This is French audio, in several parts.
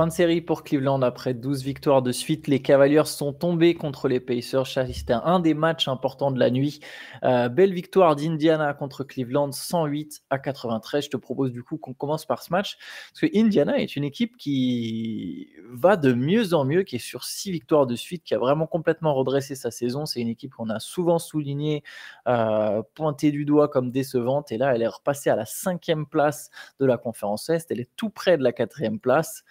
fin de série pour Cleveland après 12 victoires de suite. Les Cavaliers sont tombés contre les Pacers. C'était un des matchs importants de la nuit. Belle victoire d'Indiana contre Cleveland, 108-93. Je te propose du coup qu'on commence par ce match, parce que Indiana est une équipe qui va de mieux en mieux, qui est sur 6 victoires de suite, qui a vraiment complètement redressé sa saison. C'est une équipe qu'on a souvent souligné, pointée du doigt comme décevante, et là elle est repassée à la 5e place de la conférence Est. Elle est tout près de la 4e place.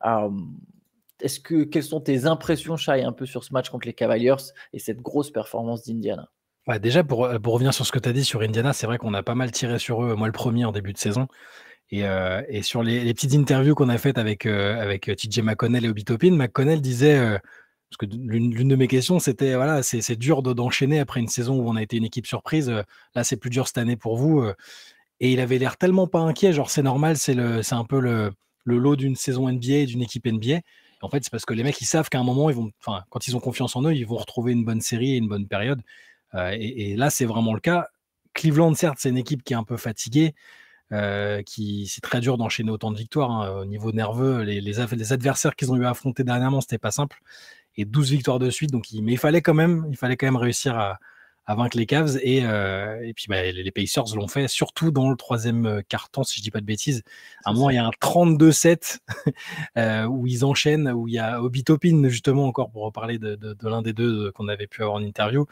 Quelles sont tes impressions, Shai, un peu sur ce match contre les Cavaliers et cette grosse performance d'Indiana? Ouais, déjà, pour revenir sur ce que tu as dit sur Indiana, c'est vrai qu'on a pas mal tiré sur eux, moi le premier en début de saison. Et sur les petites interviews qu'on a faites avec TJ McConnell et Obi Toppin, McConnell disait, parce que l'une de mes questions, c'était voilà, c'est dur d'enchaîner après une saison où on a été une équipe surprise. Là, c'est plus dur cette année pour vous. Et il avait l'air tellement pas inquiet, genre c'est normal, c'est un peu le lot d'une saison NBA et d'une équipe NBA. Et en fait, c'est parce que les mecs, ils savent qu'à un moment, quand ils ont confiance en eux, ils vont retrouver une bonne série et une bonne période. Et là, c'est vraiment le cas. Cleveland, certes, c'est une équipe qui est un peu fatiguée, c'est très dur d'enchaîner autant de victoires, hein. Au niveau nerveux, les adversaires qu'ils ont eu à affronter dernièrement, c'était pas simple. Et 12 victoires de suite, mais il fallait quand même réussir à vaincre les Cavs. Et puis les Pacers l'ont fait, surtout dans le troisième quart-temps, si je dis pas de bêtises. À un moment, il y a un 32-7 où ils enchaînent, où il y a Obi Toppin, justement, encore pour reparler de l'un des deux qu'on avait pu avoir en interview,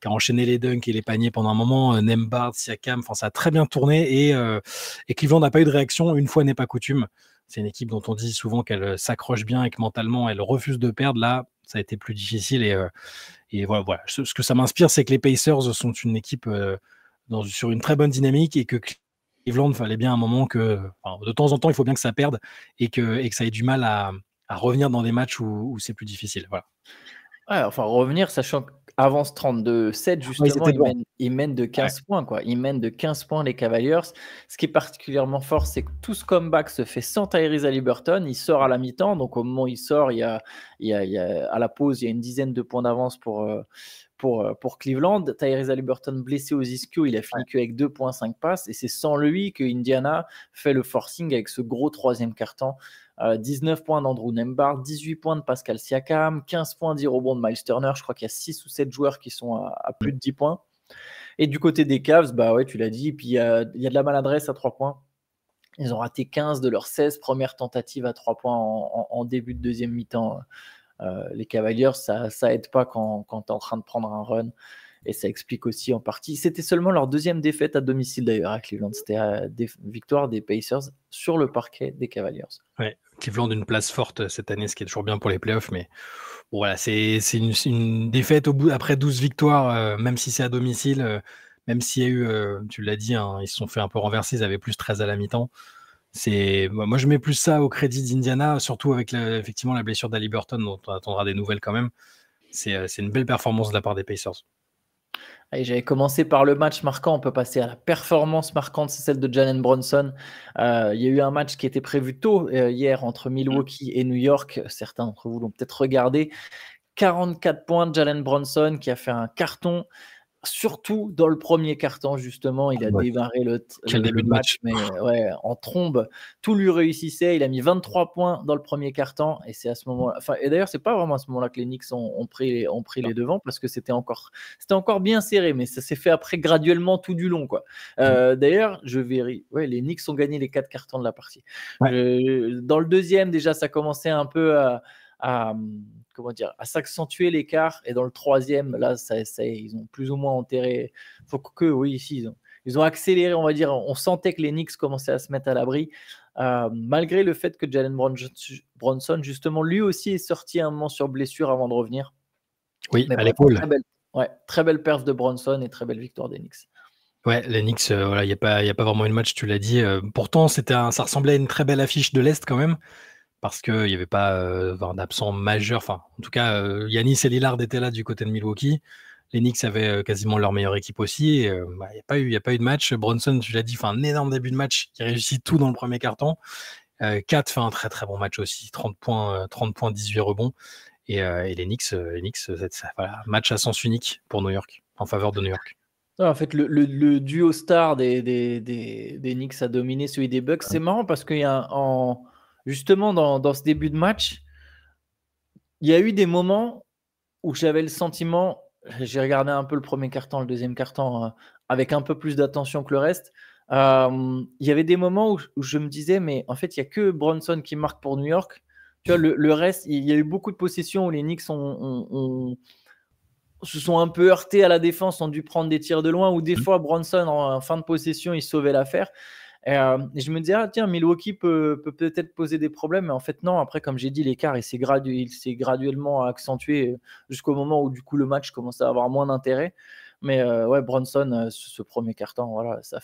qui a enchaîné les dunks et les paniers pendant un moment. Nembhard, Siakam, ça a très bien tourné. Et Cleveland n'a pas eu de réaction, une fois n'est pas coutume. C'est une équipe dont on dit souvent qu'elle s'accroche bien et que mentalement, elle refuse de perdre. Là, ça a été plus difficile. Et voilà. Ce que ça m'inspire, c'est que les Pacers sont une équipe sur une très bonne dynamique, et que Cleveland, il fallait bien un moment de temps en temps, il faut bien que ça perde et que ça ait du mal à revenir dans des matchs où c'est plus difficile. Voilà. Ouais, enfin, revenir, sachant qu'avant ce 32-7, justement, ils mènent de 15 points, quoi. Ils mènent de 15 points, les Cavaliers. Ce qui est particulièrement fort, c'est que tout ce comeback se fait sans Tyrese Haliburton. Il sort à la mi-temps, donc au moment où il sort, à la pause, il y a une dizaine de points d'avance pour Cleveland. Tyrese Haliburton blessé aux ischios, il a fini qu'avec 2,5 passes, et c'est sans lui que Indiana fait le forcing avec ce gros troisième quart-temps. 19 points d'Andrew Nembhard, 18 points de Pascal Siakam, 15 points, 10 rebonds de Miles Turner. Je crois qu'il y a 6 ou 7 joueurs qui sont à plus de 10 points. Et du côté des Cavs, tu l'as dit, puis il y a de la maladresse à 3 points. Ils ont raté 15 de leurs 16 premières tentatives à 3 points en début de deuxième mi-temps. Les Cavaliers, ça aide pas quand tu es en train de prendre un run. Et ça explique aussi en partie. C'était seulement leur deuxième défaite à domicile d'ailleurs à Cleveland. C'était des victoires des Pacers sur le parquet des Cavaliers. Ouais, Cleveland une place forte cette année, ce qui est toujours bien pour les playoffs. Mais bon, voilà, c'est une défaite après 12 victoires, même si c'est à domicile, même s'il y a eu, tu l'as dit, hein, ils se sont fait un peu renverser, ils avaient plus 13 à la mi-temps. Moi, je mets plus ça au crédit d'Indiana, surtout avec effectivement la blessure d'Haliburton, dont on attendra des nouvelles quand même. C'est une belle performance de la part des Pacers. Allez, j'avais commencé par le match marquant, on peut passer à la performance marquante, c'est celle de Jalen Brunson. Il y a eu un match qui était prévu tôt hier entre Milwaukee et New York. Certains d'entre vous l'ont peut-être regardé. 44 points de Jalen Brunson qui a fait un carton. Surtout dans le premier quart-temps, justement, il a démarré le match, mais en trombe. Tout lui réussissait. Il a mis 23 points dans le premier quart-temps, et c'est à ce moment-là. Et d'ailleurs, c'est pas vraiment à ce moment-là que les Knicks ont pris les devants, parce que c'était encore bien serré, mais ça s'est fait après graduellement tout du long, quoi. D'ailleurs, je vérifie. Les Knicks ont gagné les 4 quart-temps de la partie. Dans le deuxième, déjà, ça commençait un peu à s'accentuer l'écart, et dans le troisième, là, ils ont plus ou moins enterré. Ils ont accéléré, on va dire. On sentait que les Knicks commençaient à se mettre à l'abri, malgré le fait que Jalen Brunson, justement, lui aussi est sorti un moment sur blessure avant de revenir. Oui, à l'épaule. Très belle perf de Brunson et très belle victoire des Knicks. Ouais, les Knicks, il n'y a pas vraiment eu de match, tu l'as dit. Pourtant, ça ressemblait à une très belle affiche de l'Est quand même, parce qu'il n'y avait pas d'absent majeur. Enfin, en tout cas, Giannis et Lillard étaient là du côté de Milwaukee. Les Knicks avaient quasiment leur meilleure équipe aussi. Il n'y a pas eu de match. Brunson, tu l'as dit, fait un énorme début de match. Il réussit tout dans le premier quart-temps. Kat fait un très très bon match aussi. 30 points, 18 rebonds. Et les Knicks, match à sens unique pour New York, en faveur de New York. En fait, le duo star des Knicks a dominé celui des Bucks. C'est marrant parce qu'il y a justement, dans ce début de match, il y a eu des moments où j'avais le sentiment, j'ai regardé un peu le premier quart-temps, le deuxième quart-temps avec un peu plus d'attention que le reste. Il y avait des moments où je me disais, mais en fait, il n'y a que Bronson qui marque pour New York. Tu vois, le reste, il y a eu beaucoup de possessions où les Knicks se sont un peu heurtés à la défense, ont dû prendre des tirs de loin, ou des fois Bronson en fin de possession, il sauvait l'affaire. Et je me disais, tiens, Milwaukee peut peut-être poser des problèmes, mais en fait, non. Après, comme j'ai dit, l'écart, il s'est graduellement accentué jusqu'au moment où, du coup, le match commençait à avoir moins d'intérêt. Mais ouais, Bronson, ce premier carton, voilà, ça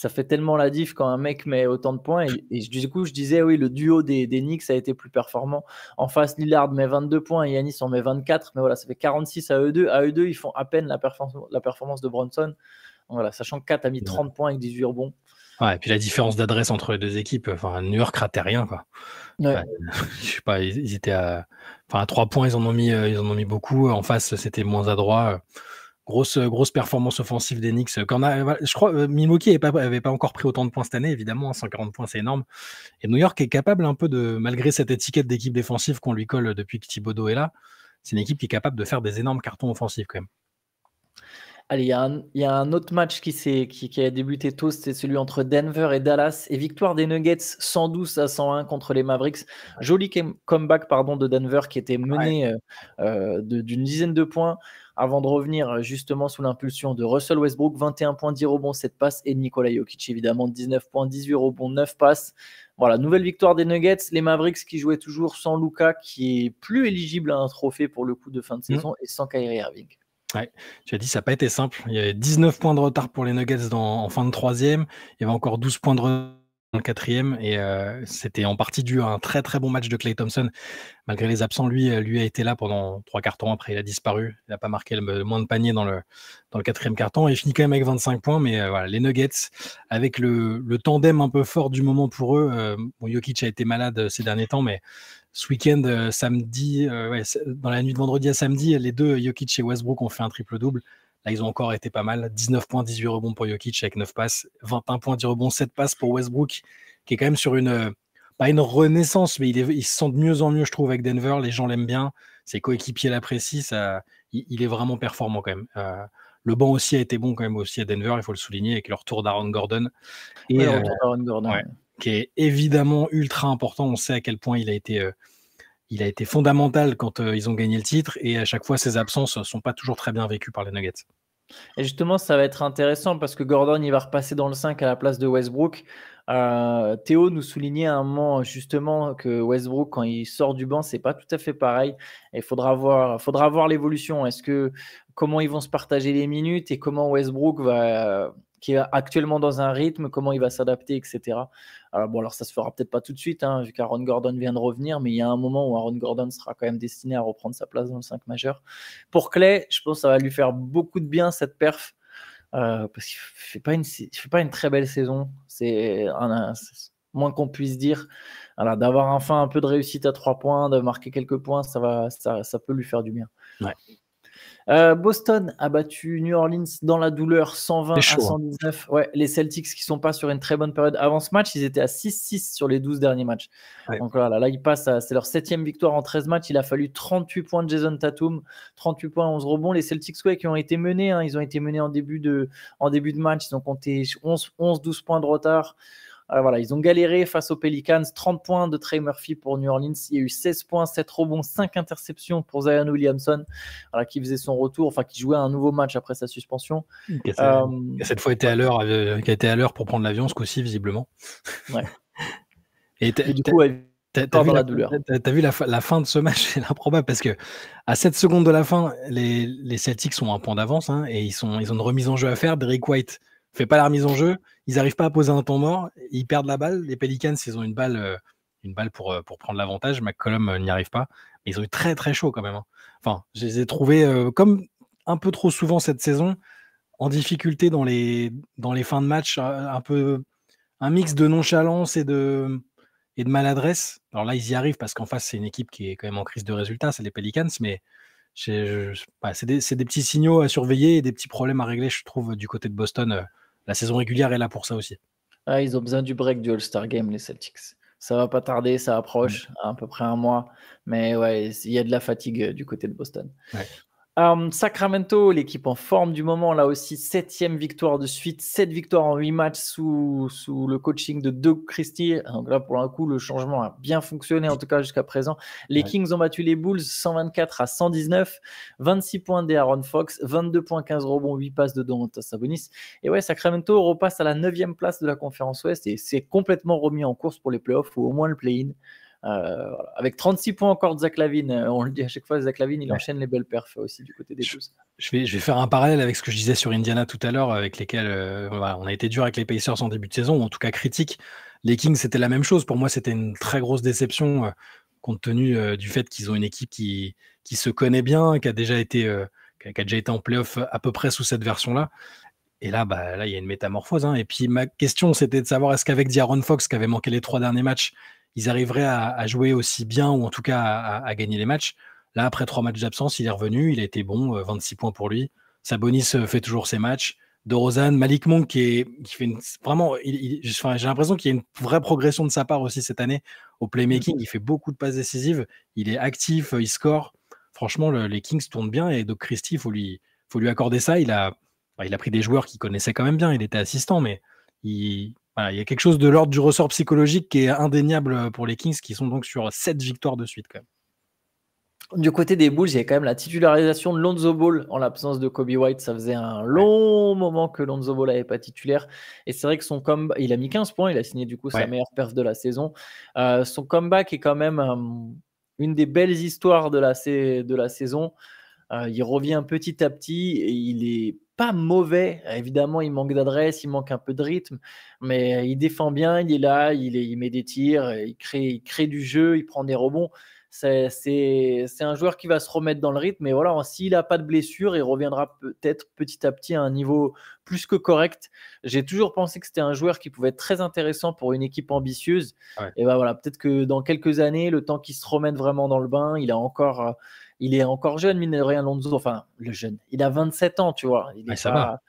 fait tellement la diff quand un mec met autant de points. Et du coup, je disais, oui, le duo des Knicks a été plus performant. En face, Lillard met 22 points et Giannis en met 24. Mais voilà, ça fait 46 à eux deux. À eux deux, ils font à peine la performance de Bronson. Voilà, sachant que 4 a mis 30 points avec 18 rebonds. Ouais, et puis la différence d'adresse entre les deux équipes, enfin, New York ratait rien, quoi. Ouais. Enfin, je sais pas, ils étaient à 3 points, ils en ont mis beaucoup. En face, c'était moins adroit. Grosse performance offensive des Knicks. Je crois Milwaukee avait pas encore pris autant de points cette année, évidemment. 140 points, c'est énorme. Et New York est capable un peu malgré cette étiquette d'équipe défensive qu'on lui colle depuis que Thibodeau est là, c'est une équipe qui est capable de faire des énormes cartons offensifs quand même. Allez, il y a un autre match qui a débuté tôt, c'était celui entre Denver et Dallas. Et victoire des Nuggets 112 à 101 contre les Mavericks. Joli comeback de Denver qui était mené d'une dizaine de points avant de revenir justement sous l'impulsion de Russell Westbrook. 21 points, 10 rebonds, 7 passes. Et Nikola Jokic, évidemment, 19 points, 18 rebonds, 9 passes. Voilà, nouvelle victoire des Nuggets. Les Mavericks qui jouaient toujours sans Luka, qui est plus éligible à un trophée pour le coup de fin de saison, et sans Kyrie Irving. Ouais, tu as dit, ça n'a pas été simple. Il y avait 19 points de retard pour les Nuggets en fin de troisième. Il y avait encore 12 points de retard dans le quatrième. Et c'était en partie dû à un très très bon match de Klay Thompson. Malgré les absents, lui a été là pendant 3 quarts-temps. Après, il a disparu. Il n'a pas marqué le moins de paniers dans le quatrième quart-temps. Il finit quand même avec 25 points. Mais voilà, les Nuggets, avec le tandem un peu fort du moment pour eux. Jokic a été malade ces derniers temps, mais ce week-end, samedi, dans la nuit de vendredi à samedi, les deux, Jokic et Westbrook, ont fait un triple-double. Là, ils ont encore été pas mal. 19 points, 18 rebonds pour Jokic avec 9 passes. 21 points, 10 rebonds, 7 passes pour Westbrook, qui est quand même sur pas une renaissance, mais il se sent de mieux en mieux, je trouve, avec Denver. Les gens l'aiment bien. Ses coéquipiers l'apprécient. Il est vraiment performant quand même. Le banc aussi a été bon quand même aussi à Denver, il faut le souligner, avec le retour d'Aaron Gordon. Et le retour d'Aaron Gordon. Ouais, qui est évidemment ultra important. On sait à quel point il a été fondamental quand ils ont gagné le titre, et à chaque fois, ses absences ne sont pas toujours très bien vécues par les Nuggets. Et justement, ça va être intéressant parce que Gordon, il va repasser dans le 5 à la place de Westbrook. Théo nous soulignait à un moment justement que Westbrook, quand il sort du banc, c'est pas tout à fait pareil. Et il faudra voir l'évolution. Comment ils vont se partager les minutes et comment Westbrook qui est actuellement dans un rythme, comment il va s'adapter, etc. Alors ça se fera peut-être pas tout de suite, vu qu'Aaron Gordon vient de revenir, mais il y a un moment où Aaron Gordon sera quand même destiné à reprendre sa place dans le 5 majeur. Pour Klay, je pense que ça va lui faire beaucoup de bien cette perf, parce qu'il fait pas une très belle saison. C'est moins qu'on puisse dire. Alors, d'avoir enfin un peu de réussite à 3 points, de marquer quelques points, ça peut lui faire du bien. Ouais. Boston a battu New Orleans dans la douleur 120 à 119. Ouais, les Celtics qui sont pas sur une très bonne période. Avant ce match, ils étaient à 6-6 sur les 12 derniers matchs. Ouais. Donc là, ils passent c'est leur 7e victoire en 13 matchs. Il a fallu 38 points de Jason Tatum, 38 points, 11 rebonds. Les Celtics qui ont été menés, ils ont été menés en début de match. Ils ont compté 11-12 points de retard. Voilà, ils ont galéré face aux Pelicans. 30 points de Trey Murphy pour New Orleans. Il y a eu 16 points, 7 rebonds, 5 interceptions pour Zion Williamson, qui faisait son retour, qui jouait un nouveau match après sa suspension. Qui a cette fois été à l'heure pour prendre l'avion, ce coup-ci, visiblement. Ouais. Et du coup, t'as vu la fin de ce match, c'est improbable parce que à 7 secondes de la fin, les Celtics ont un point d'avance, et ils ont une remise en jeu à faire. Derrick White fait pas la remise en jeu, ils n'arrivent pas à poser un temps mort, ils perdent la balle. Les Pelicans, ils ont une balle pour prendre l'avantage. McCollum n'y arrive pas, mais ils ont eu très très chaud quand même. Enfin, je les ai trouvés comme un peu trop souvent cette saison en difficulté dans les fins de match, un peu un mix de nonchalance et de maladresse. Alors là, ils y arrivent parce qu'en face, c'est une équipe qui est quand même en crise de résultats, c'est les Pelicans, mais c'est des petits signaux à surveiller et des petits problèmes à régler, je trouve, du côté de Boston. La saison régulière est là pour ça aussi. Ils ont besoin du break du All-Star Game, les Celtics. Ça va pas tarder, ça approche, à peu près un mois. Mais ouais, il y a de la fatigue du côté de Boston. Ouais. Sacramento, l'équipe en forme du moment, là aussi, 7e victoire de suite, 7 victoires en 8 matchs sous le coaching de Doug Christie. Donc là, pour un coup, le changement a bien fonctionné, en tout cas jusqu'à présent. Les Kings ont battu les Bulls 124-119, 26 points d'Aaron Fox, 22 points, 15 rebonds, 8 passes de Domantas Sabonis. Et ouais, Sacramento repasse à la 9e place de la conférence Ouest et c'est complètement remis en course pour les playoffs ou au moins le play-in. Voilà. Avec 36 points encore de Zach LaVine, on le dit à chaque fois, Zach LaVine il enchaîne les belles perfs aussi du côté des Bulls. Je vais faire un parallèle avec ce que je disais sur Indiana tout à l'heure, avec lesquels on a été dur avec les Pacers en début de saison, ou en tout cas critique. Les Kings, c'était la même chose. Pour moi, c'était une très grosse déception, compte tenu du fait qu'ils ont une équipe qui se connaît bien, qui a déjà été en playoff à peu près sous cette version-là. Et là, il y a une métamorphose. Et puis, ma question, c'était de savoir est-ce qu'avec De'Aaron Fox, qui avait manqué les 3 derniers matchs, ils arriveraient à jouer aussi bien, ou en tout cas à gagner les matchs. Là, après 3 matchs d'absence, il est revenu, il a été bon, 26 points pour lui. Sabonis fait toujours ses matchs. DeRozan, Malik Monk qui fait vraiment, j'ai l'impression qu'il y a une vraie progression de sa part aussi cette année au playmaking. Il fait beaucoup de passes décisives, il est actif, il score. Franchement, les Kings tournent bien et Doug Christie, il faut lui accorder ça. Il a pris des joueurs qu'il connaissait quand même bien, il était assistant, mais il y a quelque chose de l'ordre du ressort psychologique qui est indéniable pour les Kings, qui sont donc sur 7 victoires de suite quand même. Du côté des Bulls, il y a quand même la titularisation de Lonzo Ball en l'absence de Kobe White. Ça faisait un long moment que Lonzo Ball n'avait pas titulaire. Et c'est vrai que son comeback, il a mis 15 points, il a signé du coup sa meilleure perf de la saison. Son comeback est quand même une des belles histoires de la saison. Il revient petit à petit et il est pas mauvais. Évidemment, il manque d'adresse, il manque un peu de rythme, mais il défend bien, il est là, il met des tirs, il crée du jeu, il prend des rebonds. C'est un joueur qui va se remettre dans le rythme, mais voilà, s'il n'a pas de blessure, il reviendra peut-être petit à petit à un niveau plus que correct. J'ai toujours pensé que c'était un joueur qui pouvait être très intéressant pour une équipe ambitieuse. Et voilà, peut-être que dans quelques années, le temps qu'il se remette vraiment dans le bain, il est encore jeune, mine de rien, Lonzo. Enfin, le jeune, il a 27 ans, tu vois. Ça va.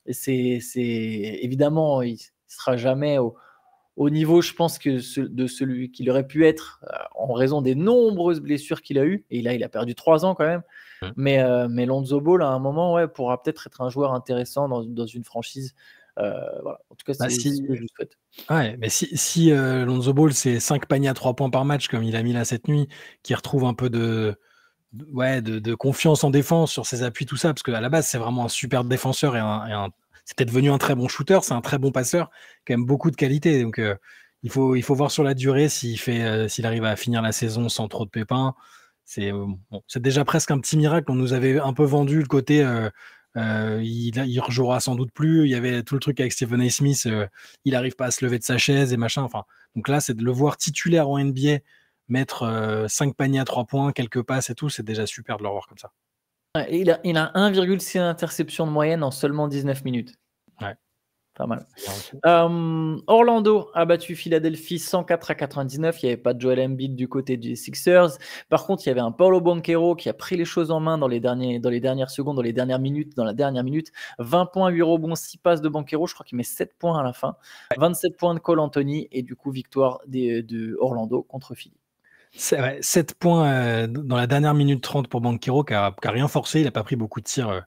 Évidemment, il ne sera jamais au niveau, je pense, de celui qu'il aurait pu être en raison des nombreuses blessures qu'il a eues. Et là, il a perdu 3 ans quand même. Mais Lonzo Ball, à un moment, pourra peut-être être un joueur intéressant dans une franchise. Voilà. En tout cas, c'est ce que je lui souhaite. Ouais, mais si Lonzo Ball, c'est 5 paniers à 3 points par match, comme il a mis là cette nuit, qui retrouve un peu de confiance en défense sur ses appuis, tout ça, parce qu'à la base, c'est vraiment un super défenseur et c'était devenu un très bon shooter, c'est un très bon passeur, quand même beaucoup de qualité. Donc, il faut voir sur la durée s'il arrive à finir la saison sans trop de pépins. C'est déjà presque un petit miracle. On nous avait un peu vendu le côté il rejouera sans doute plus. Il y avait tout le truc avec Stephen A. Smith, il n'arrive pas à se lever de sa chaise et machin. Enfin, donc là, c'est de le voir titulaire en NBA, mettre 5 paniers à 3 points, quelques passes et tout, c'est déjà super de le revoir comme ça. Il a 1,6 interceptions de moyenne en seulement 19 minutes. Ouais. Pas mal. Orlando a battu Philadelphie 104-99. Il n'y avait pas de Joel Embiid du côté des Sixers. Par contre, il y avait un Paolo Banchero qui a pris les choses en main dans les dernières secondes, dans la dernière minute. 20 points, 8 rebonds, 6 passes de Banchero. Je crois qu'il met 7 points à la fin. 27 points de Cole Anthony. Et du coup, victoire de Orlando contre Philly. 7 points dans la dernière minute 30 pour Banchero, qui a rien forcé. Il n'a pas pris beaucoup de tirs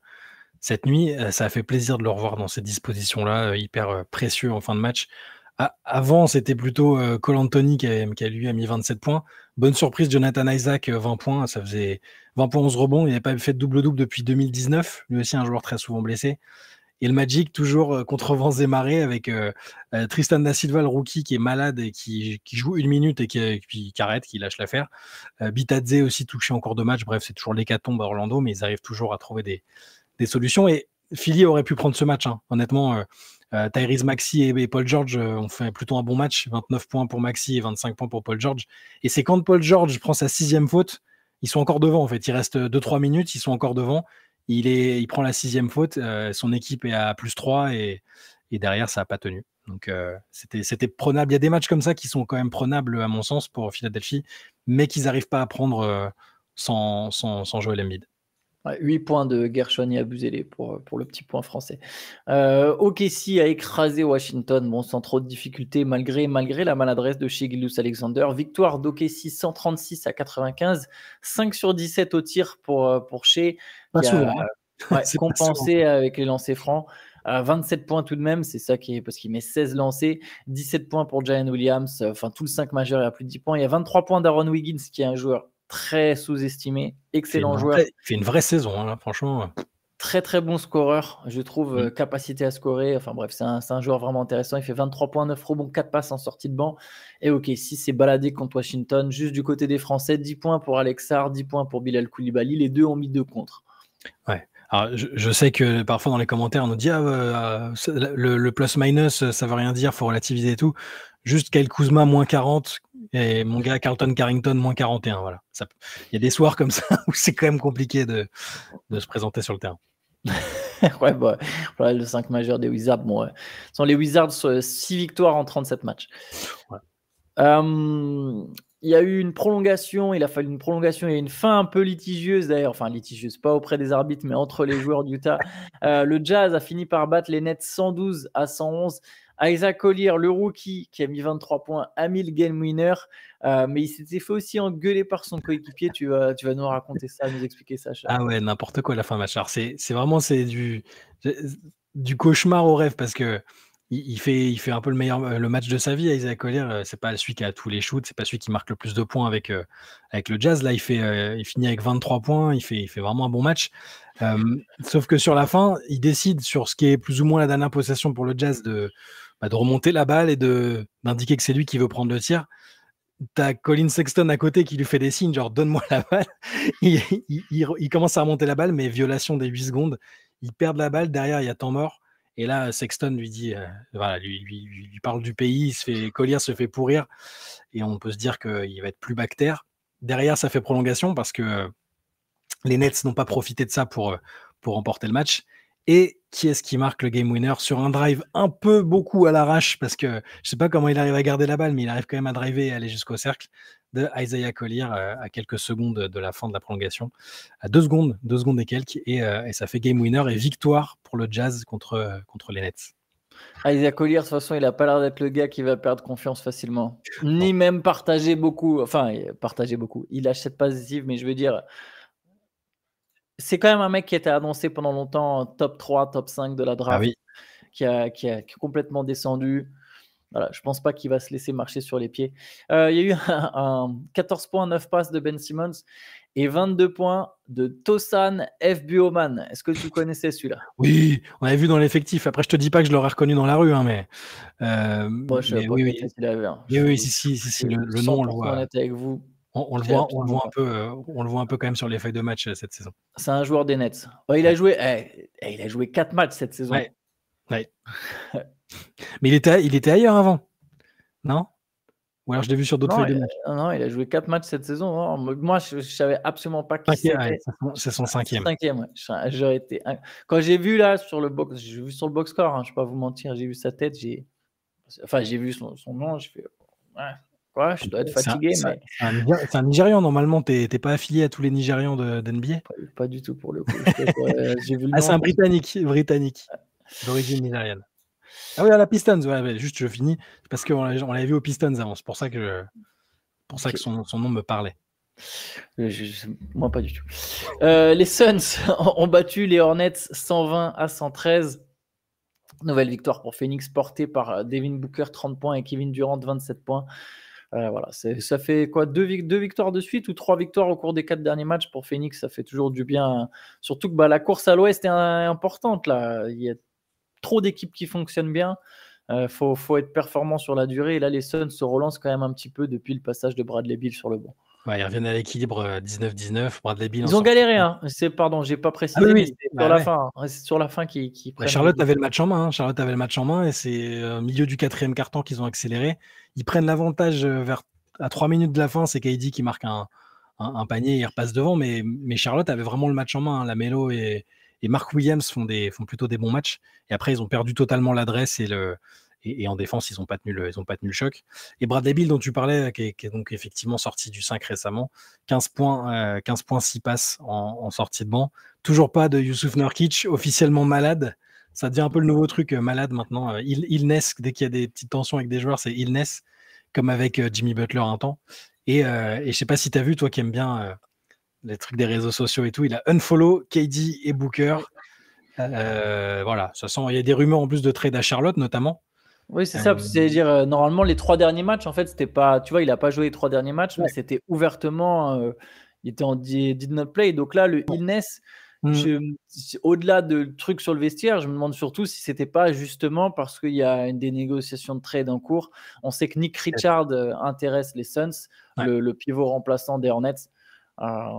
cette nuit. Ça a fait plaisir de le revoir dans ces dispositions-là, hyper précieux en fin de match. Avant, c'était plutôt Cole Anthony qui lui a mis 27 points. Bonne surprise, Jonathan Isaac, 20 points. Ça faisait 20 points, 11 rebonds. Il n'avait pas fait de double-double depuis 2019. Lui aussi, un joueur très souvent blessé. Et le Magic, toujours contre vents et marées, avec Tristan da Silva, le rookie, qui est malade et qui joue 1 minute et qui arrête, qui lâche l'affaire. Bitadze aussi touché en cours de match. Bref, c'est toujours l'hécatombe à Orlando, mais ils arrivent toujours à trouver des solutions. Et Philly aurait pu prendre ce match. Honnêtement, Tyrese Maxey et Paul George ont fait plutôt un bon match. 29 points pour Maxey et 25 points pour Paul George. Et c'est quand Paul George prend sa 6e faute, ils sont encore devant. En fait, il reste 2-3 minutes, ils sont encore devant. Il prend la 6e faute, son équipe est à +3 et derrière, ça n'a pas tenu. Donc, c'était prenable. Il y a des matchs comme ça qui sont quand même prenables, à mon sens, pour Philadelphie, mais qu'ils n'arrivent pas à prendre sans Joel Embiid. Ouais, 8 points de Gershon Yabusele pour le petit point français. OKC a écrasé Washington, bon, sans trop de difficultés, malgré la maladresse de Shai Gilgeous-Alexander. Victoire d'OKC 136-95, 5 sur 17 au tir pour Shai, Pas qui a souvent, hein. C'est pas souvent. compensé avec les lancers francs. 27 points tout de même, c'est ça qui est parce qu'il met 16 lancers, 17 points pour Jalen Williams, enfin tout le 5 majeur, il y a plus de 10 points. Il y a 23 points d'Aaron Wiggins, qui est un joueur très sous-estimé, excellent joueur. Il fait une vraie saison, hein, franchement. Très très bon scoreur, je trouve, capacité à scorer. Enfin bref, c'est un joueur vraiment intéressant. Il fait 23 points, 9 rebonds, 4 passes en sortie de banc. Et ok, si c'est baladé contre Washington, juste du côté des Français, 10 points pour Alex Sarr, 10 points pour Bilal Koulibaly. Les deux ont mis 2 contre. Ouais. Alors, je sais que parfois dans les commentaires, on nous dit le plus-minus, ça veut rien dire, faut relativiser et tout. Juste Kyle Kuzma, moins 40, et mon gars Carlton Carrington, moins 41. Voilà. Il y a des soirs comme ça où c'est quand même compliqué de se présenter sur le terrain. Ouais, bah, voilà, le 5 majeur des Wizards. Bon, ouais. Sont les Wizards, 6 victoires en 37 matchs. Ouais. Il y a eu une prolongation, il a fallu une prolongation, il y a une fin un peu litigieuse d'ailleurs, enfin litigieuse, pas auprès des arbitres, mais entre les joueurs d'Utah. Le Jazz a fini par battre les Nets 112-111. Isaac Collier, le rookie, qui a mis 23 points, a mis le game winner, mais il s'était fait aussi engueuler par son coéquipier. Tu vas nous raconter ça, nous expliquer ça, Charles. Ah ouais, n'importe quoi à la fin match. Alors c'est vraiment du cauchemar au rêve parce que il fait un peu le match de sa vie, Isaac Collier. C'est pas celui qui a tous les shoots, c'est pas celui qui marque le plus de points avec le Jazz. Là, il finit avec 23 points, il fait vraiment un bon match. Sauf que sur la fin, il décide sur ce qui est plus ou moins la dernière possession pour le Jazz de remonter la balle et d'indiquer que c'est lui qui veut prendre le tir. T'as Colin Sexton à côté qui lui fait des signes, genre donne-moi la balle. Il commence à remonter la balle, mais violation des 8 secondes. Ils perdent la balle, derrière il y a temps mort. Et là, Sexton lui dit, voilà, lui parle du pays, Collier se fait pourrir. Et on peut se dire qu'il va être plus bactère. Derrière, ça fait prolongation parce que les Nets n'ont pas profité de ça pour remporter le match. Et qui est-ce qui marque le game winner sur un drive un peu beaucoup à l'arrache, parce que je sais pas comment il arrive à garder la balle, mais il arrive quand même à driver et aller jusqu'au cercle, de Isaiah Collier à quelques secondes de la fin de la prolongation, à 2 secondes et quelques, et ça fait game winner et victoire pour le Jazz contre les Nets. Isaac Collier, de toute façon, il a pas l'air d'être le gars qui va perdre confiance facilement, ni même partager beaucoup. Enfin, partager beaucoup. Il achète pas décisif, mais je veux dire, c'est quand même un mec qui était annoncé pendant longtemps top 3, top 5 de la draft, Ah oui. qui a complètement descendu. Voilà, je pense pas qu'il va se laisser marcher sur les pieds. Il y a eu un 14 points, 9 passes de Ben Simmons et 22 points de Tosan F. Buoman. Est-ce que tu connaissais celui-là? Oui, on avait vu dans l'effectif. Après, je te dis pas que je l'aurais reconnu dans la rue, hein, mais Moi, je sais pas quelle tête il avait. Oui, si, le nom, on le voit. Honnête avec vous. On le voit un peu quand même sur les feuilles de match cette saison. C'est un joueur des Nets. Il a joué 4 matchs cette saison. Ouais. Mais il était ailleurs avant, non? Ou alors je l'ai vu sur d'autres feuilles de match. Non, il a joué 4 matchs cette saison. Non, moi, je savais absolument pas qui c'était. Ouais, c'est son 5e. Ouais. J'aurais été... Quand j'ai vu là sur le box score, hein, je ne vais pas vous mentir, j'ai vu sa tête, j'ai vu son nom, je fais ouais, je dois être fatigué. C'est un Nigérian, normalement, t'es pas affilié à tous les Nigérians d'NBA? Pas du tout pour le coup. J'ai vu le nom. C'est un Britannique, d'origine nigériane. Ah oui, à la Pistons, ouais, juste je finis, parce qu'on l'avait vu aux Pistons avant, c'est pour ça que son nom me parlait. Moi, pas du tout. Les Suns ont battu les Hornets 120-113. Nouvelle victoire pour Phoenix, portée par Devin Booker, 30 points, et Kevin Durant, 27 points. Voilà, ça fait quoi, 2 victoires de suite ou 3 victoires au cours des 4 derniers matchs pour Phoenix. Ça fait toujours du bien, surtout que la course à l'ouest est importante là. Il y a trop d'équipes qui fonctionnent bien. Faut être performant sur la durée. Et là, les Suns se relancent quand même un petit peu depuis le passage de Bradley Beal sur le banc. Ouais, ils reviennent à l'équilibre 19-19. Bradley Beal. Ils ont galéré, hein. Pardon, j'ai pas précisé, mais c'est sur la fin. C'est sur la fin qui Charlotte avait le match en main. Charlotte avait le match en main et c'est au milieu du 4e quart-temps qu'ils ont accéléré. Ils prennent l'avantage à 3 minutes de la fin. C'est KD qui marque un panier et il repasse devant. Mais Charlotte avait vraiment le match en main. La Melo et Mark Williams font plutôt des bons matchs. Et après, ils ont perdu totalement l'adresse et en défense, ils n'ont pas tenu le choc. Et Bradley Beal, dont tu parlais, qui est donc effectivement sorti du 5 récemment, 15 points, 6 passes en sortie de banc, Toujours pas de Yusuf Nurkic, officiellement malade. Ça devient un peu le nouveau truc malade maintenant. Illness, dès qu'il y a des petites tensions avec des joueurs, c'est illness, comme avec Jimmy Butler un temps. Et je sais pas si tu as vu, toi qui aimes bien les trucs des réseaux sociaux et tout, il a unfollow KD et Booker. Voilà, ça sent. Il y a des rumeurs en plus de trade à Charlotte notamment. Oui, c'est ça. C'est-à-dire, normalement, les 3 derniers matchs, en fait, c'était pas. Tu vois, il n'a pas joué les 3 derniers matchs, mais c'était ouvertement. Il était en did not play. Donc là, le illness, au-delà de trucs sur le vestiaire, je me demande surtout si c'était pas justement parce qu'il y a des négociations de trade en cours. On sait que Nick Richard intéresse les Suns, le pivot remplaçant des Hornets.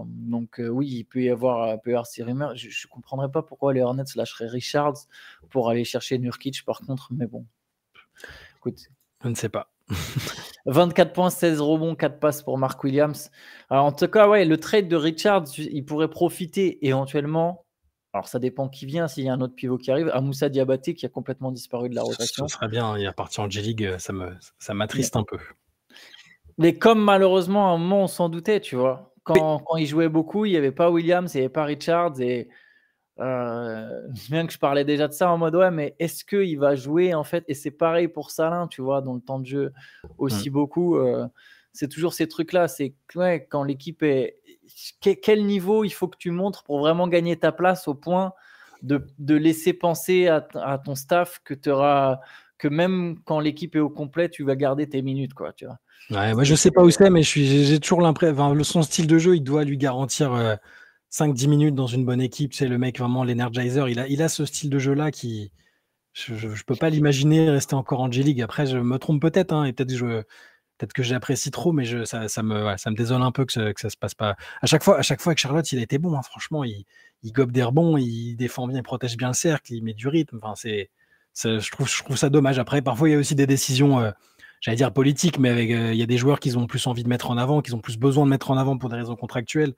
Donc oui, il peut y avoir ces rumeurs. Je ne comprendrais pas pourquoi les Hornets lâcheraient Richards pour aller chercher Nurkic par contre, mais bon. Écoute. Je ne sais pas. 24 points, 16 rebonds, 4 passes pour Mark Williams. Alors, en tout cas, ouais, le trade de Richards, il pourrait profiter éventuellement. Alors, ça dépend qui vient, s'il y a un autre pivot qui arrive. À Moussa Diabaté qui a complètement disparu de la rotation. Ce serait bien, il est reparti en G-League, ça m'attriste un peu. Mais comme malheureusement, à un moment, on s'en doutait, tu vois. Quand il jouait beaucoup, il n'y avait pas Williams, il n'y avait pas Richards. Et bien que je parlais déjà de ça en mode ouais, mais est-ce qu'il va jouer en fait? Et c'est pareil pour Salin, tu vois, dans le temps de jeu aussi beaucoup. C'est toujours ces trucs-là. C'est ouais, quand l'équipe est. Quel niveau il faut que tu montres pour vraiment gagner ta place au point de laisser penser à ton staff que même quand l'équipe est au complet, tu vas garder tes minutes, quoi, tu vois. Ouais, moi je sais pas où c'est, mais j'ai toujours l'impression, son style de jeu, il doit lui garantir 5-10 minutes dans une bonne équipe. C'est le mec vraiment l'energizer. Il a ce style de jeu là qui, je peux pas l'imaginer rester encore en G-League. Après, je me trompe peut-être, hein, et peut-être que j'apprécie trop, mais ça me désole un peu que ça se passe pas. À chaque fois avec Charlotte, il a été bon, hein, franchement, il gobe des rebonds, il défend bien, il protège bien le cercle, il met du rythme. Enfin, je trouve ça dommage. Après, parfois, il y a aussi des décisions, j'allais dire politiques, mais il y a des joueurs qu'ils ont plus envie de mettre en avant, qu'ils ont plus besoin de mettre en avant pour des raisons contractuelles.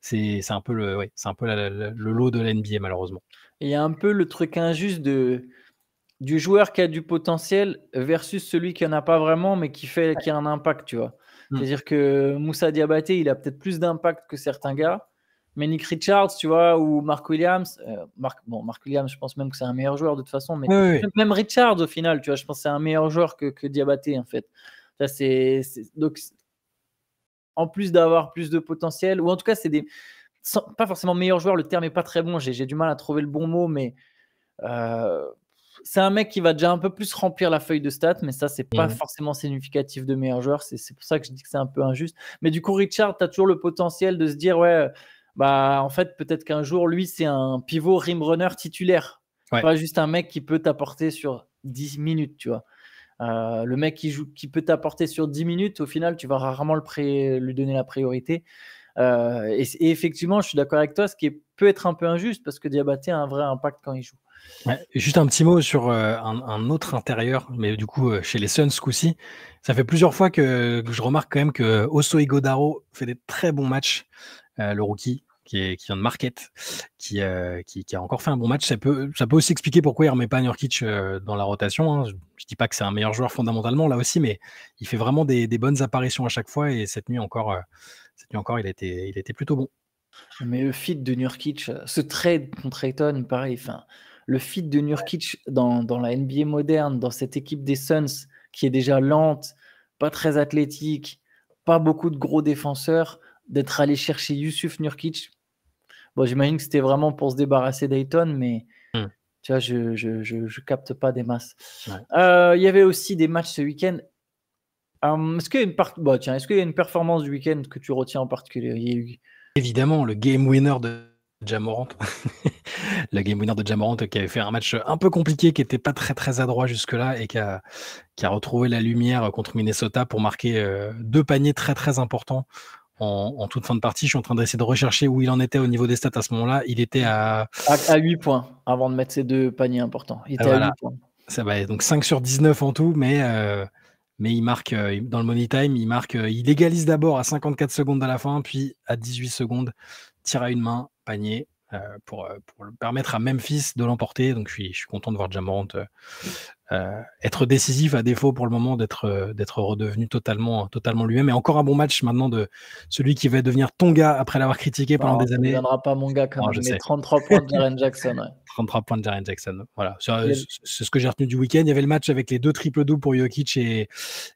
C'est un peu le lot de la NBA, malheureusement. Et il y a un peu le truc injuste du joueur qui a du potentiel versus celui qui en a pas vraiment, mais qui a un impact, tu vois. C'est-à-dire que Moussa Diabaté, il a peut-être plus d'impact que certains gars, mais Nick Richards, tu vois, ou Mark Williams, Mark Williams, je pense même que c'est un meilleur joueur de toute façon, mais même Richards, au final, tu vois, je pense que c'est un meilleur joueur que Diabaté, en fait. Ça, donc, en plus d'avoir plus de potentiel, ou en tout cas, c'est pas forcément meilleur joueur, le terme est pas très bon, j'ai du mal à trouver le bon mot, mais c'est un mec qui va déjà un peu plus remplir la feuille de stats, mais ça, c'est pas forcément significatif de meilleur joueur. C'est pour ça que je dis que c'est un peu injuste. Mais du coup, Richard, tu as toujours le potentiel de se dire, ouais, bah, en fait, peut-être qu'un jour, lui, c'est un pivot rim runner titulaire. Ouais. Pas juste un mec qui peut t'apporter sur 10 minutes, tu vois. Le mec qui peut t'apporter sur 10 minutes, au final, tu vas rarement lui donner la priorité. Et effectivement, je suis d'accord avec toi, ce qui peut être un peu injuste parce que Diabaté a un vrai impact quand il joue. Ouais, juste un petit mot sur un autre intérieur, mais du coup chez les Suns ce coup-ci, ça fait plusieurs fois que je remarque quand même que Oso Ighodaro fait des très bons matchs, le rookie qui vient de Marquette, qui a encore fait un bon match. Ça peut aussi expliquer pourquoi il remet pas Nurkic dans la rotation, hein. Je dis pas que c'est un meilleur joueur fondamentalement là aussi, mais il fait vraiment des bonnes apparitions à chaque fois, et cette nuit encore il a été plutôt bon. Mais le fit de Nurkic, ce trade contre Ayton, pareil, enfin, le fit de Nurkic dans la NBA moderne, dans cette équipe des Suns qui est déjà lente, pas très athlétique, pas beaucoup de gros défenseurs, d'être allé chercher Yusuf Nurkic. Bon, j'imagine que c'était vraiment pour se débarrasser d'Ayton, mais tu vois, je capte pas des masses. Il y avait aussi des matchs ce week-end. Est-ce qu'il y a une performance du week-end que tu retiens en particulier? Évidemment, le game winner de Ja Morant. Le game winner de Ja Morant qui avait fait un match un peu compliqué, qui n'était pas très très adroit jusque-là, et qui a retrouvé la lumière contre Minnesota pour marquer 2 paniers très très importants en toute fin de partie. Je suis en train d'essayer de rechercher où il en était au niveau des stats à ce moment-là. Il était à 8 points avant de mettre ces 2 paniers importants. Il était à 8 points. Ça va, donc 5 sur 19 en tout, mais il marque dans le money time, il égalise d'abord à 54 secondes à la fin, puis à 18 secondes, tir à une main, panier, pour permettre à Memphis de l'emporter. Donc je suis content de voir Ja Morant être décisif à défaut pour le moment d'être redevenu totalement lui-même. Et encore un bon match maintenant de celui qui va devenir ton gars après l'avoir critiqué pendant Non, des ça ne années. deviendra pas mon gars quand Non, même. je Mais sais. 33 points de Jaren Jackson, ouais. 33 points de Jaren Jackson. Voilà, Il y a- c'est ce que j'ai retenu du week-end. Il y avait le match avec les 2 triple-doubles pour Jokic et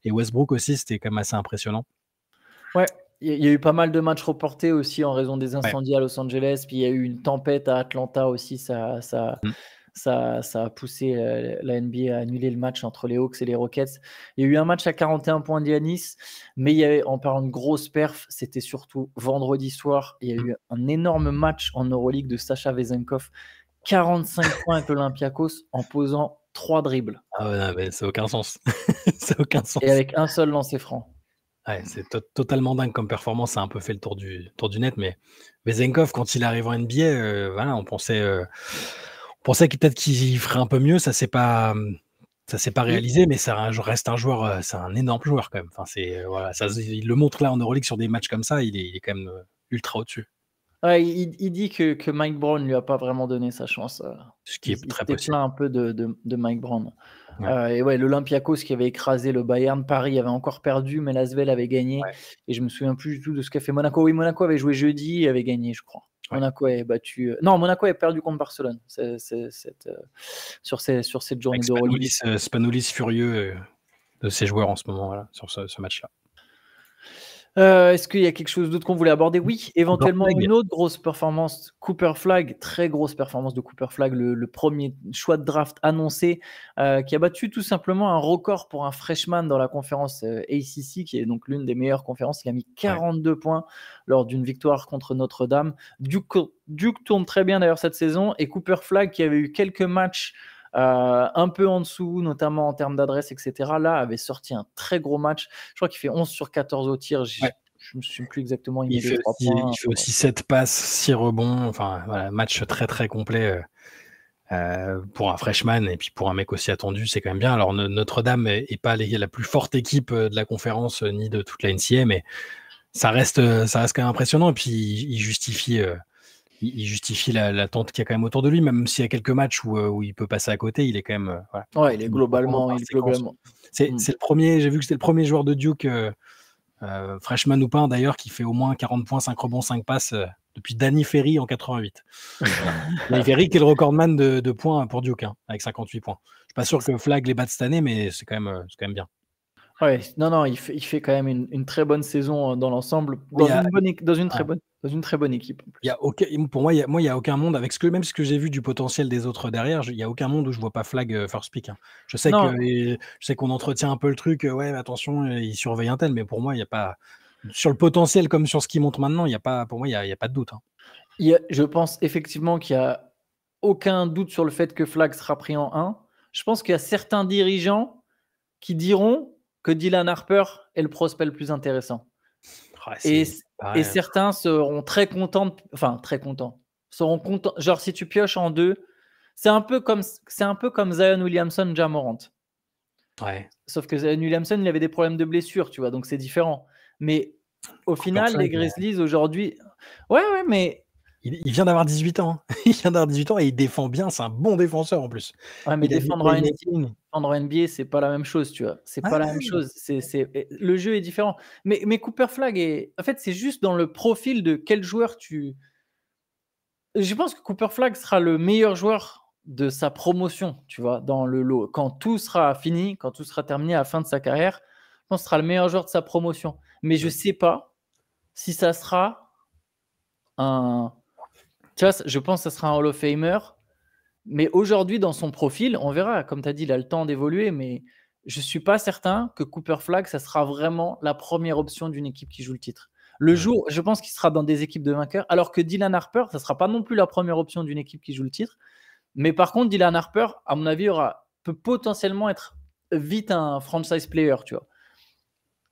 Westbrook aussi. C'était quand même assez impressionnant. Ouais, il y a eu pas mal de matchs reportés aussi en raison des Ouais. incendies à Los Angeles. Puis il y a eu une tempête à Atlanta aussi. Mm. Ça a poussé la NBA à annuler le match entre les Hawks et les Rockets. Il y a eu un match à 41 points d'Giannis, mais il y avait, en parlant de grosse perf, c'était surtout vendredi soir. Il y a eu un énorme match en Euroleague de Sacha Vezenkov. 45 points avec l'Olympiakos en posant 3 dribbles Ah ouais, non, mais ça n'a aucun sens. Ça n'a aucun sens. et avec un seul lancer franc. Ouais, c'est totalement dingue comme performance. Ça a un peu fait le tour du net. Mais Vezenkov, quand il arrive en NBA, voilà, on pensait que peut-être qu'il ferait un peu mieux. Ça s'est pas réalisé, mais ça reste un joueur. C'est un énorme joueur quand même. Enfin, voilà, il le montre là en Euroleague sur des matchs comme ça. Il est quand même ultra au-dessus. Ouais, il dit que Mike Brown lui a pas vraiment donné sa chance. Ce qui est Il très s'était possible. plaint un peu de Mike Brown. Ouais. Et ouais, l'Olympiakos qui avait écrasé le Bayern, Paris avait encore perdu, mais l'Asvel avait gagné. Ouais. Et je me souviens plus du tout de ce qu'a fait Monaco. Oui, Monaco avait joué jeudi et avait gagné, je crois. Ouais. Monaco avait battu. Non, Monaco avait perdu contre Barcelone sur cette journée Avec d'Euroleague. Spanoulis furieux de ses joueurs en ce moment, voilà, sur ce match-là. Est-ce qu'il y a quelque chose d'autre qu'on voulait aborder? Oui, éventuellement Cooper Flag. une autre grosse performance, Cooper Flag, très grosse performance de Cooper Flag, le premier choix de draft annoncé, qui a battu tout simplement un record pour un freshman dans la conférence ACC, qui est donc l'une des meilleures conférences. Il a mis 42 points lors d'une victoire contre Notre-Dame. Duke tourne très bien d'ailleurs cette saison, et Cooper Flag, qui avait eu quelques matchs un peu en dessous, notamment en termes d'adresse, etc. Là, avait sorti un très gros match. Je crois qu'il fait 11 sur 14 au tir. Je ne me souviens plus exactement. Il met les 3 points. Il fait aussi 7 passes, 6 rebonds. Enfin, voilà, match très très complet pour un freshman et puis pour un mec aussi attendu, c'est quand même bien. Alors Notre-Dame n'est pas la plus forte équipe de la conférence ni de toute la NCAA, mais ça reste quand même impressionnant. Et puis il justifie l'attente qu'il y a quand même autour de lui, même s'il y a quelques matchs où il peut passer à côté, il est quand même. Voilà. Ouais, il est globalement. C'est le premier. J'ai vu que c'était le premier joueur de Duke, freshman ou pas d'ailleurs, qui fait au moins 40 points, 5 rebonds, 5 passes depuis Danny Ferry en 88. Danny Ferry qui est le recordman de points pour Duke, avec 58 points. Je suis pas sûr que Flag les batte cette année, mais c'est quand même bien. Ouais, non, il fait quand même une très bonne saison dans l'ensemble, dans une très bonne équipe. En plus. Il y a aucun, pour moi, il y a aucun monde avec même ce que j'ai vu du potentiel des autres derrière. Il y a aucun monde où je vois pas Flag first pick. Je sais qu'on entretient un peu le truc. Ouais, attention, il surveille un tel, mais pour moi, il y a pas sur le potentiel comme sur ce qu'il montre maintenant. Il y a pas, pour moi, il y a pas de doute. Je pense effectivement qu'il y a aucun doute sur le fait que Flag sera pris en 1. Je pense qu'il y a certains dirigeants qui diront que Dylan Harper est le prospect le plus intéressant. Et certains seront très contents, seront contents. Genre, si tu pioches en 2, c'est un peu comme Zion Williamson, Ja Morant. Ouais. Sauf que Zion Williamson, il avait des problèmes de blessure, tu vois, donc c'est différent. Mais au final, les Grizzlies aujourd'hui. Ouais, mais. Il vient d'avoir 18 ans. Il vient d'avoir 18 ans et il défend bien. C'est un bon défenseur en plus. Ouais, mais défendre en NBA, c'est pas la même chose, tu vois. C'est pas la même chose. Le jeu est différent. Mais Cooper Flag en fait, c'est juste dans le profil de quel joueur tu. Je pense que Cooper Flag sera le meilleur joueur de sa promotion, tu vois, dans le lot. Quand tout sera fini, quand tout sera terminé à la fin de sa carrière, je pense que ce sera le meilleur joueur de sa promotion. Mais je sais pas si ça sera un. Tu vois, je pense que ça sera un Hall of Famer. Mais aujourd'hui, dans son profil, on verra. Comme tu as dit, il a le temps d'évoluer, mais je ne suis pas certain que Cooper Flag, ça sera vraiment la première option d'une équipe qui joue le titre. Le jour, je pense qu'il sera dans des équipes de vainqueurs, alors que Dylan Harper, ça ne sera pas non plus la première option d'une équipe qui joue le titre. Mais par contre, Dylan Harper, à mon avis, peut potentiellement être vite un franchise player, tu vois.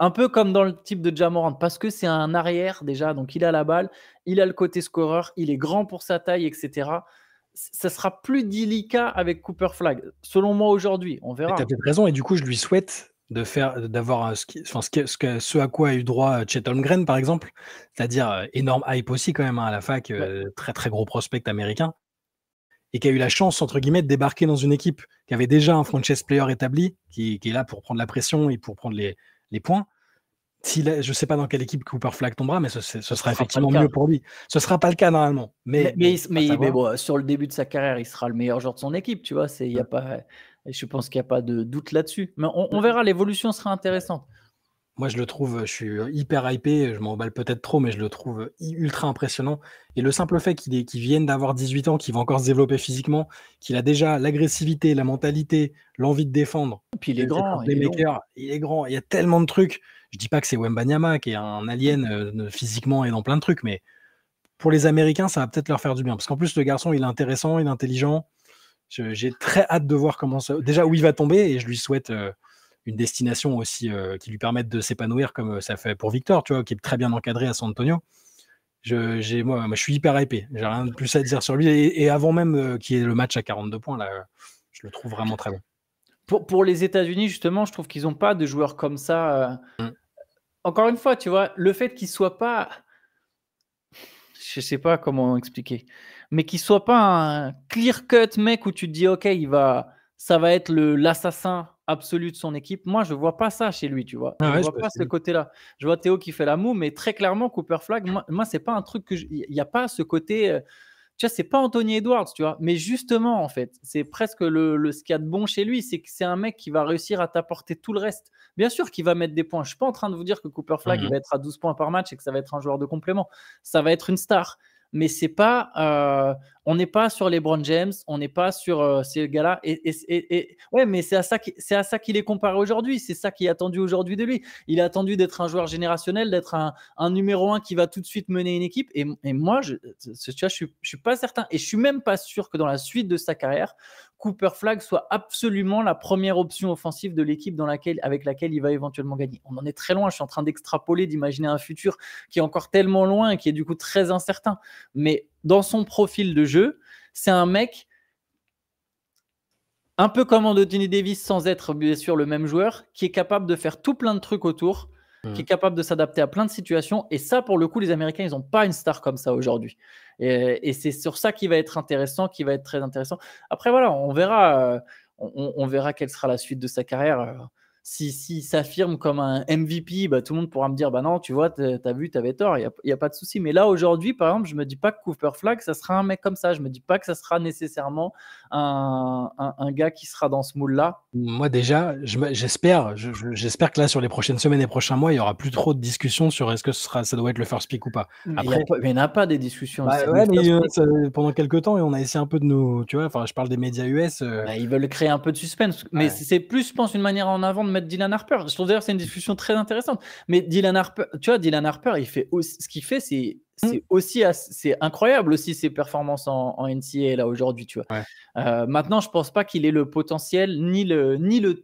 Un peu comme dans le type de Ja Morant, parce que c'est un arrière déjà, donc il a la balle, il a le côté scoreur, il est grand pour sa taille, etc. Ça sera plus délicat avec Cooper Flag, selon moi aujourd'hui. On verra. Tu as peut-être raison, et du coup, je lui souhaite d'avoir ce à quoi a eu droit Chet Holmgren, par exemple, c'est-à-dire énorme hype aussi quand même à la fac, très très gros prospect américain. et qui a eu la chance, entre guillemets, de débarquer dans une équipe qui avait déjà un franchise player établi, qui est là pour prendre la pression et pour prendre les points. Je ne sais pas dans quelle équipe Cooper Flag tombera, mais ce sera effectivement mieux pour lui. Ce ne sera pas le cas normalement. Mais bon, sur le début de sa carrière, il sera le meilleur joueur de son équipe, tu vois. Je pense qu'il n'y a pas de doute là-dessus. Mais on verra, l'évolution sera intéressante. Moi, je suis hyper hypé, je m'emballe peut-être trop, mais je le trouve ultra impressionnant. Et le simple fait qu'il vienne d'avoir 18 ans, qu'il va encore se développer physiquement, qu'il a déjà l'agressivité, la mentalité, l'envie de défendre. Et puis il est grand, il est grand, il y a tellement de trucs. Je dis pas que c'est Wembanyama qui est un alien physiquement et dans plein de trucs, mais pour les Américains, ça va peut-être leur faire du bien. Parce qu'en plus, le garçon, il est intéressant, il est intelligent. J'ai très hâte de voir déjà où il va tomber, et je lui souhaite une destination aussi qui lui permette de s'épanouir comme ça fait pour Victor, tu vois, qui est très bien encadré à San Antonio. Moi, je suis hyper hypé. J'ai rien de plus à dire sur lui. Et avant même qu'il y ait le match à 42 points, là, je le trouve vraiment très bon. Pour les États-Unis, justement, je trouve qu'ils n'ont pas de joueurs comme ça. Encore une fois, tu vois, le fait qu'il ne soit pas... Je ne sais pas comment expliquer. Mais qu'il ne soit pas un clear-cut mec où tu te dis, OK, ça va être l'assassin absolu de son équipe. Moi, je ne vois pas ça chez lui, tu vois. Je ne vois pas ce côté-là. Je vois Théo qui fait la moue, mais très clairement, Cooper Flag, moi ce n'est pas un truc que... Il n'y a pas ce côté... tu vois, c'est pas Anthony Edwards, tu vois. Mais justement, en fait, c'est presque ce qu'il y a de bon chez lui, c'est que c'est un mec qui va réussir à t'apporter tout le reste. Bien sûr qu'il va mettre des points. Je ne suis pas en train de vous dire que Cooper Flag, il va être à 12 points par match et que ça va être un joueur de complément. Ça va être une star. Mais c'est pas, on n'est pas sur LeBron James, on n'est pas sur ces gars-là. Ouais, mais c'est à ça qu'il est comparé aujourd'hui. C'est ça qui est attendu aujourd'hui de lui. Il est attendu d'être un joueur générationnel, d'être un numéro 1 qui va tout de suite mener une équipe. Et moi, tu vois, je suis pas certain. Et je suis même pas sûr que dans la suite de sa carrière, Cooper Flag soit absolument la première option offensive de l'équipe avec laquelle il va éventuellement gagner. On en est très loin. Je suis en train d'extrapoler, d'imaginer un futur qui est encore tellement loin et qui est du coup très incertain. Mais dans son profil de jeu, c'est un mec un peu comme Anthony Davis sans être bien sûr le même joueur, qui est capable de faire tout plein de trucs autour, qui est capable de s'adapter à plein de situations. Et ça, pour le coup, les Américains, ils n'ont pas une star comme ça aujourd'hui. Et c'est sur ça qui va être intéressant, qui va être très intéressant. Après, voilà, on verra, on verra quelle sera la suite de sa carrière. Si s'affirme comme un MVP, bah, tout le monde pourra me dire bah non, tu vois, t'as vu, t'avais tort, il n'y a pas de souci. Mais là, aujourd'hui, par exemple, je me dis pas que Cooper Flag, ça sera un mec comme ça. Je me dis pas que ça sera nécessairement un gars qui sera dans ce moule-là. Moi, déjà, j'espère que là, sur les prochaines semaines et prochains mois, il n'y aura plus trop de discussions sur est-ce que ça doit être le first pick ou pas. Après, il n'y en a pas des discussions. Ouais, mais pendant quelques temps, et on a essayé un peu de nous. Tu vois, enfin, je parle des médias US. Ils veulent créer un peu de suspense. Mais c'est plus, je pense, une manière en avant de mettre Dylan Harper. Je trouve d'ailleurs que c'est une discussion très intéressante. Mais Dylan Harper, tu vois, Dylan Harper, il fait aussi, ce qu'il fait, c'est aussi c'est incroyable aussi ses performances en NCAA là aujourd'hui, tu vois. Maintenant, je pense pas qu'il ait le potentiel ni le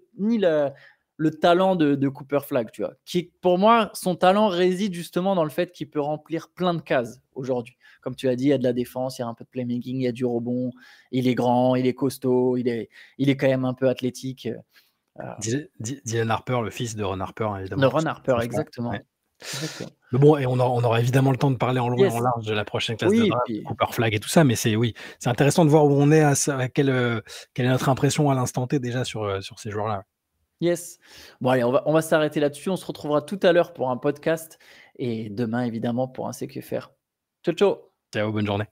talent de Cooper Flag, tu vois. Pour moi, son talent réside justement dans le fait qu'il peut remplir plein de cases aujourd'hui. Comme tu as dit, il y a de la défense, il y a un peu de playmaking, il y a du rebond, il est grand, il est costaud, il est quand même un peu athlétique. Dylan Harper, le fils de Ron Harper, évidemment. De Ron Harper, exactement. Ouais. Mais bon, et on aura évidemment le temps de parler en long et en large de la prochaine classe de draft, Cooper Flag et tout ça, mais c'est intéressant de voir où on est, quelle est notre impression à l'instant T déjà sur ces joueurs-là. Yes. Bon, allez, on va s'arrêter là-dessus. On se retrouvera tout à l'heure pour un podcast et demain, évidemment, pour un CQFR. Ciao, ciao. Ciao, bonne journée.